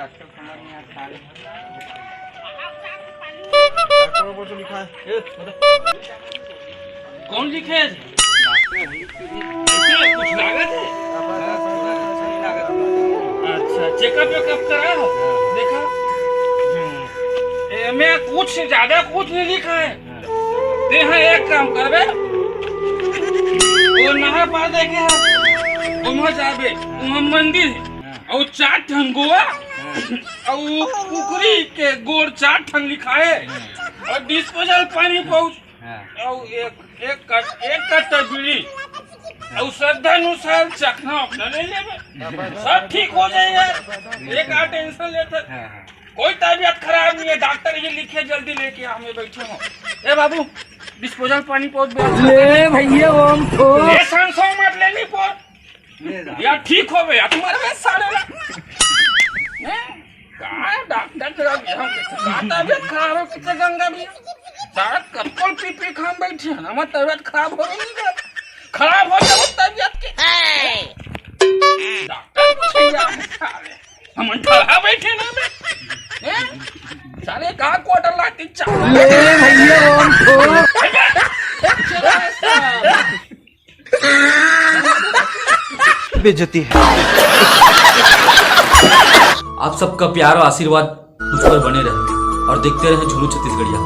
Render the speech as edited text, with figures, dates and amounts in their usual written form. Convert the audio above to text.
Doctor समझ नहीं आता है। लिखा है कौन लिखे है? कुछ लागत है? अच्छा, चेकअप वेकअप करा हो? देखा मैं कुछ ज्यादा कुछ नहीं लिखा है। ते हाँ एक काम करबे, वो नहा पा देखे है, वहाँ जाबे, वहाँ मंदिर है, और 4 ठन गोवा, और कुकरी के गोड़ 4 ठन लिखा है, और डिस्पोजल पानी पाउच, और एक कट्टा बीड़ी, और श्रद्धानुसार चखना अपना ले लेबे, सब ठीक हो जाएगा। एक आ टेंशन लेते, कोई तबीयत खराब नहीं है, डॉक्टर ये लिखे जल्दी लेके हमें बैठे हो। ए बाबू डिस्पोजल पानी पहुंच ले भैया ओम को ये सांसों मत लेनी पहुंच या ठीक हो गया तुम्हारे में सारे ना कहाँ डॉक्टर तेरा हम तबीयत खराब हो कितने गंगा भी सारा कत्तल पी खाम बैठे हैं हमारी तबीयत खराब हो रही है खराब हो जाए तबीयत की डॉक्टर हम ठहरा बैठे ना साले कहाँ क्वार्टर लाती ले भैया ओम को बेइज्जती है। आप सबका प्यार और आशीर्वाद मुझ पर बने रहे और देखते रहे झुनू छत्तीसगढ़िया।